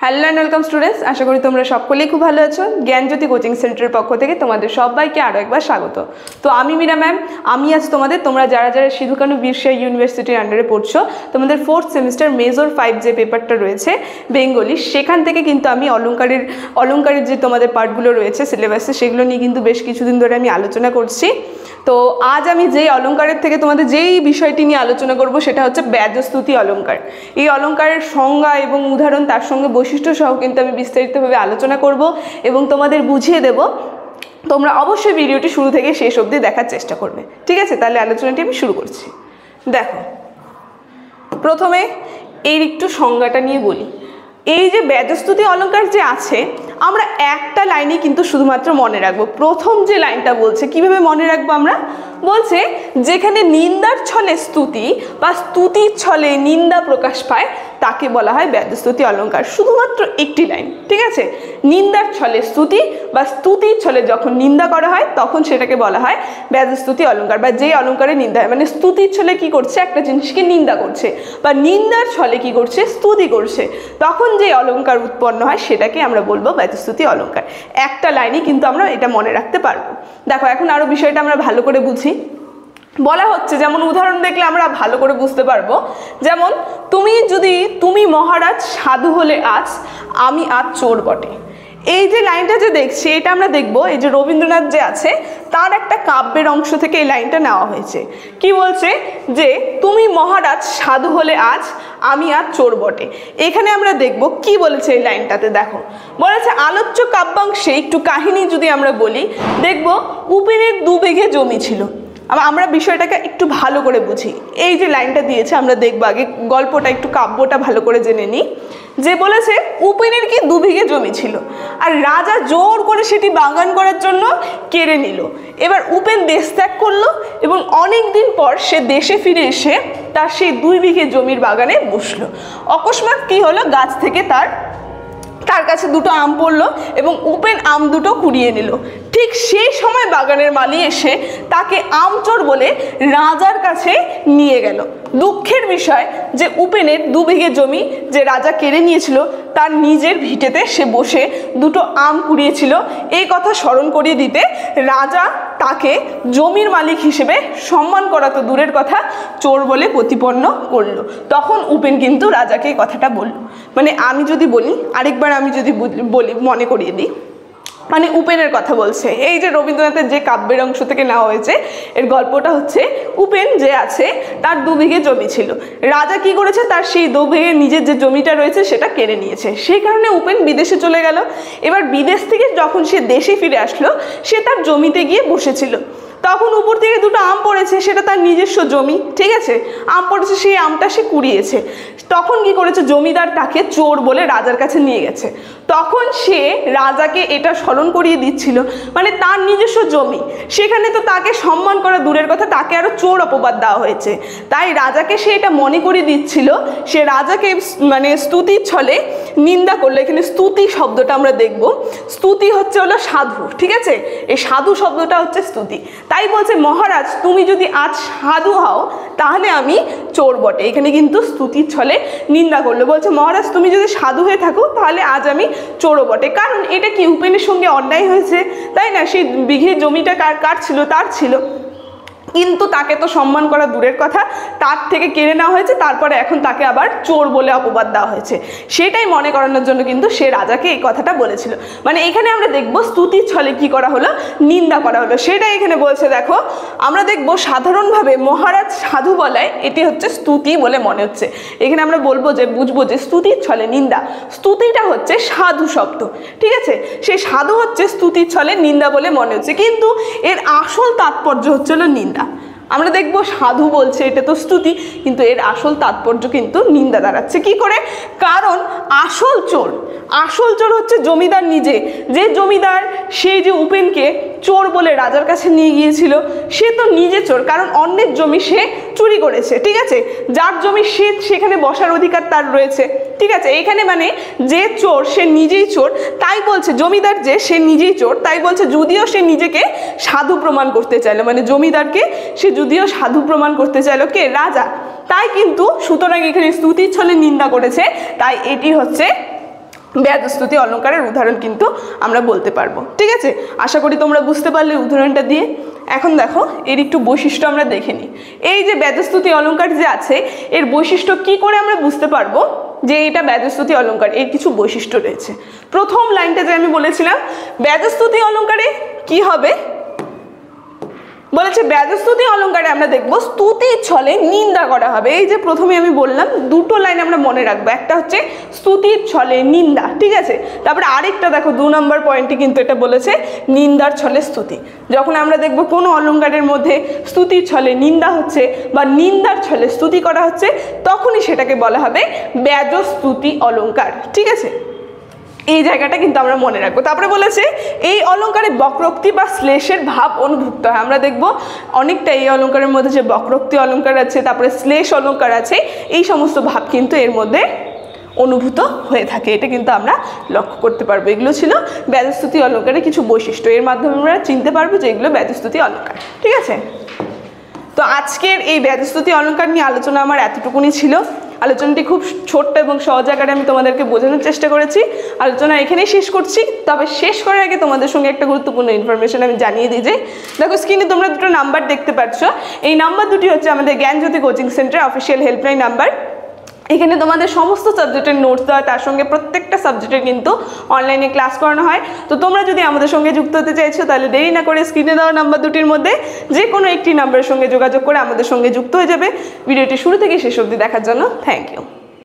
Hello and welcome students, আশা করি তোমরা সকলেই খুব ভালো আছো। জ্ঞানজ্যোতি কোচিং সেন্টারের পক্ষ থেকে তোমাদের সবাইকে আরও একবার স্বাগত। তো আমি মীরা ম্যাম, আমি আজ তোমরা যারা সিধু কানু বিরসা ইউনিভার্সিটির আন্ডারে পড়ছো, তোমাদের 4th সেমিস্টার মেজর 5 যে পেপারটা রয়েছে বেঙ্গলি, সেখান থেকে কিন্তু আমি অলঙ্কারের যে তোমাদের পার্টগুলো রয়েছে সিলেবাসে, সেগুলো নিয়ে কিন্তু বেশ কিছুদিন ধরে আমি আলোচনা করছি। তো আজ আমি যেই অলঙ্কারের থেকে তোমাদের যেই বিষয়টি নিয়ে আলোচনা করব সেটা হচ্ছে ব্যাজস্তুতি অলঙ্কার। এই অলঙ্কারের সংজ্ঞা এবং উদাহরণ, তার সঙ্গে বৈশিষ্ট্য সহ কিন্তু আমি বিস্তারিতভাবে আলোচনা করব এবং তোমাদের বুঝিয়ে দেব। তোমরা অবশ্যই ভিডিওটি শুরু থেকে শেষ অবধি দেখার চেষ্টা করবে, ঠিক আছে? তাহলে আলোচনাটি আমি শুরু করছি। দেখো, প্রথমে এর একটু সংজ্ঞাটা নিয়ে বলি। এই যে ব্যাজস্তুতি অলঙ্কার যে আছে, আমরা একটা লাইনে কিন্তু শুধুমাত্র মনে রাখবো। প্রথম যে লাইনটা বলছে, কিভাবে মনে রাখবো আমরা? বলছে যেখানে নিন্দার ছলে স্তুতি বা স্তুতির ছলে নিন্দা প্রকাশ পায় তাকে বলা হয় ব্যাজস্তুতি অলঙ্কার। শুধুমাত্র একটি লাইন, ঠিক আছে? নিন্দার ছলে স্তুতি বা স্তুতির ছলে যখন নিন্দা করা হয় তখন সেটাকে বলা হয় ব্যাজস্তুতি অলঙ্কার। বা যে অলঙ্কারে নিন্দা হয়, মানে স্তুতির ছলে কি করছে, একটা জিনিসকে নিন্দা করছে, বা নিন্দার ছলে কি করছে, স্তুতি করছে, তখন যে অলঙ্কার উৎপন্ন হয় সেটাকে আমরা বলবো ব্যাজস্তুতি অলঙ্কার। একটা লাইনে কিন্তু আমরা এটা মনে রাখতে পারবো। দেখো, এখন আরো বিষয়টা আমরা ভালো করে বুঝি। বলা হচ্ছে, যেমন উদাহরণ দেখলে আমরা ভালো করে বুঝতে পারবো। যেমন তুমি মহারাজ সাধু হলে আজ, আমি আজ চোর বটে। এই যে লাইনটা যে দেখছি, এটা আমরা দেখবো এই যে রবীন্দ্রনাথ যে আছে তার একটা কাব্যের অংশ থেকে এই লাইনটা নেওয়া হয়েছে। কি বলছে? যে তুমি মহারাজ সাধু হলে আজ, আমি আজ চোর বটে। এখানে আমরা দেখব কি বলেছে এই লাইনটাতে। দেখো, বলেছে আলোচ্য কাব্যাংশে একটু কাহিনী যদি আমরা বলি, দেখব উপেনের 2 বিঘে জমি ছিল। আমরা বিষয়টাকে একটু ভালো করে বুঝি। এই যে লাইনটা দিয়েছে, আমরা দেখবো আগে গল্পটা, একটু কাব্যটা ভালো করে জেনে নিই। যে বলেছে উপেনের কি 2 বিঘে জমি ছিল, আর রাজা জোর করে সেটি বাগান করার জন্য কেড়ে নিল। এবার উপেন দেশ ত্যাগ করলো এবং অনেক দিন পর সে দেশে ফিরে এসে তার সেই 2 বিঘে জমির বাগানে বসলো। অকস্মাৎ কি হলো, গাছ থেকে তার কাছে 2টো আম পড়লো এবং উপেন আম 2টো কুড়িয়ে নিল। ঠিক সেই সময় বাগানের মালি এসে তাকে আমচোর বলে রাজার কাছে নিয়ে গেল। দুঃখের বিষয় যে উপেনের 2 বিঘে জমি যে রাজা কেড়ে নিয়েছিল, তার নিজের ভিটেতে সে বসে 2টো আম কুড়িয়েছিল। এই কথা স্মরণ করিয়ে দিতে রাজা তাকে জমির মালিক হিসেবে সম্মান করা তো দূরের কথা, চোর বলে প্রতিপন্ন করলো। তখন উপেন কিন্তু রাজাকে এই কথাটা বলল। মানে আমি যদি বলি আরেকবার, আমি যদি বলি, মনে করিয়ে দিই, মানে উপেনের কথা বলছে। এই যে রবীন্দ্রনাথের যে কাব্যের অংশ থেকে নেওয়া হয়েছে, এর গল্পটা হচ্ছে উপেন যে আছে তার 2 বিঘে জমি ছিল। রাজা কি করেছে, তার সেই 2 বিঘে নিজের যে জমিটা রয়েছে সেটা কেড়ে নিয়েছে। সেই কারণে উপেন বিদেশে চলে গেল। এবার বিদেশ থেকে যখন সে দেশে ফিরে আসলো, সে তার জমিতে গিয়ে বসেছিল। তখন উপর থেকে 2টো আম পড়েছে, সেটা তার নিজস্ব জমি, ঠিক আছে? আম পড়েছে, সেই আমটা সে কুড়িয়েছে। তখন কি করেছে, জমিদার তাকে চোর বলে রাজার কাছে নিয়ে গেছে। তখন সে রাজাকে এটা স্মরণ করিয়ে দিচ্ছিল, মানে তার নিজস্ব জমি, সেখানে তো তাকে সম্মান করা দূরের কথা, তাকে আরো চোর অপবাদ দেওয়া হয়েছে। তাই রাজাকে সে এটা মনে করিয়ে দিচ্ছিল। সে রাজাকে মানে স্তুতির ছলে নিন্দা করলো। এখানে স্তুতি শব্দটা আমরা দেখব। স্তুতি হলো সাধু, ঠিক আছে? এই সাধু শব্দটা হচ্ছে স্তুতি। তাই বলছে মহারাজ তুমি যদি আজ সাধু হও তাহলে আমি চোর বটে। এখানে কিন্তু স্তুতির ছলে নিন্দা করলো। বলছে মহারাজ তুমি যদি সাধু হয়ে থাকো তাহলে আজ আমি চোরও বটে। কারণ এটা কি উপেনের সঙ্গে অন্যায় হয়েছে, তাই না? সেই বিঘে জমিটা কার ছিল? তার ছিল, কিন্তু তাকে তো সম্মান করা দূরের কথা, তার থেকে কেড়ে নেওয়া হয়েছে। তারপরে এখন তাকে আবার চোর বলে অপবাদ দেওয়া হয়েছে। সেটাই মনে করানোর জন্য কিন্তু সে রাজাকে এই কথাটা বলেছিল। মানে এখানে আমরা দেখব স্তুতির ছলে কি করা হলো, নিন্দা করা হলো, সেটাই এখানে বলছে। দেখো, আমরা দেখব সাধারণভাবে মহারাজ সাধু বলায় এটি হচ্ছে স্তুতি বলে মনে হচ্ছে। এখানে আমরা বুঝবো যে স্তুতির ছলে নিন্দা, স্তুতিটা হচ্ছে সাধু শব্দ, ঠিক আছে? সেই সাধু হচ্ছে স্তুতির ছলে নিন্দা বলে মনে হচ্ছে, কিন্তু এর আসল তাৎপর্য হচ্ছে নিন্দা। আমরা দেখব সাধু বলছে এটা তো স্তুতি, কিন্তু এর আসল তাৎপর্য কিন্তু নিন্দা দাঁড়াচ্ছে। কি করে? কারণ আসল চোর হচ্ছে জমিদার নিজে। যে জমিদার সেই যে উপেনকে চোর বলে রাজার কাছে নিয়ে গিয়েছিল, সে তো নিজে চোর, কারণ অন্যের জমি সে চুরি করেছে, ঠিক আছে? যার জমি সেখানে বসার অধিকার তার রয়েছে, ঠিক আছে? এখানে মানে যে চোর সে নিজেই চোর, তাই বলছে জমিদার যে সে নিজেই চোর, তাই বলছে যদিও সে নিজেকে সাধু প্রমাণ করতে চাইলো, মানে জমিদারকে সে যদিও সাধু প্রমাণ করতে চাইলো, কে? রাজা। তাই কিন্তু সুতরাং এখানে স্তুতির ছলে নিন্দা করেছে, তাই এটি হচ্ছে ব্যাজস্তুতি অলঙ্কারের উদাহরণ কিন্তু আমরা বলতে পারবো। ঠিক আছে, আশা করি তোমরা বুঝতে পারলে উদাহরণটা দিয়ে। এখন দেখো এর একটু বৈশিষ্ট্য আমরা দেখে নিই। এই যে ব্যাজস্তুতি অলঙ্কার যে আছে এর বৈশিষ্ট্য কি করে আমরা বুঝতে পারবো যে এটা ব্যাজস্তুতি অলঙ্কার, এর কিছু বৈশিষ্ট্য রয়েছে। প্রথম লাইনটা যে আমি বলেছিলাম ব্যাজস্তুতি অলঙ্কারে কি হবে, বলেছে ব্যাজস্তুতি অলঙ্কারে আমরা দেখব স্তুতির ছলে নিন্দা করা হবে। এই যে প্রথমে আমি বললাম দুটো লাইন আমরা মনে রাখবো, একটা হচ্ছে স্তুতির ছলে নিন্দা, ঠিক আছে। তারপরে আরেকটা দেখো 2 নম্বর পয়েন্টে কিন্তু এটা বলেছে নিন্দার ছলে স্তুতি। যখন আমরা দেখব কোনো অলঙ্কারের মধ্যে স্তুতির ছলে নিন্দা হচ্ছে বা নিন্দার ছলে স্তুতি করা হচ্ছে তখনই সেটাকে বলা হবে ব্যাজস্তুতি অলঙ্কার। ঠিক আছে, এই জায়গাটা কিন্তু আমরা মনে রাখবো। তারপরে বলেছে এই অলঙ্কারে বক্রোক্তি বা শ্লেষের ভাব অনুভূত হয়। আমরা দেখব অনেকটা এই অলঙ্কারের মধ্যে যে বক্রোক্তি অলঙ্কার আছে, তারপরে শ্লেষ অলঙ্কার আছে, এই সমস্ত ভাব কিন্তু এর মধ্যে অনুভূত হয়ে থাকে। এটা কিন্তু আমরা লক্ষ্য করতে পারবো। এগুলো ছিল ব্যাজস্তুতি অলঙ্কারের কিছু বৈশিষ্ট্য, এর মাধ্যমে আমরা চিনতে পারবো যে এগুলো ব্যাজস্তুতি অলঙ্কার। ঠিক আছে, তো আজকের এই ব্যাজস্তুতি অলঙ্কার নিয়ে আলোচনা আমার এতটুকুনি ছিল। আলোচনাটি খুব ছোট্ট এবং সহজ আকারে আমি তোমাদেরকে বোঝানোর চেষ্টা করেছি। আলোচনা এখানেই শেষ করছি। তবে শেষ করার আগে তোমাদের সঙ্গে একটা গুরুত্বপূর্ণ ইনফরমেশন আমি জানিয়ে দিই যে দেখো স্ক্রিনে তোমরা দুটো নাম্বার দেখতে পাচ্ছ, এই নাম্বার দুটি হচ্ছে আমাদের Gyanjyoti coaching centre official helpline number. এখানে তোমাদের সমস্ত সাবজেক্টের নোটস দেওয়া, তার সঙ্গে প্রত্যেকটা সাবজেক্টের কিন্তু অনলাইনে ক্লাস করানো হয়। তো তোমরা যদি আমাদের সঙ্গে যুক্ত হতে চাইছো তাহলে দেরি না করে স্ক্রিনে দেওয়া নাম্বার দুটির মধ্যে যে কোনো একটি নাম্বারের সঙ্গে যোগাযোগ করে আমাদের সঙ্গে যুক্ত হয়ে যাবে। ভিডিওটি শুরু থেকে শেষ অবধি দেখার জন্য থ্যাংক ইউ।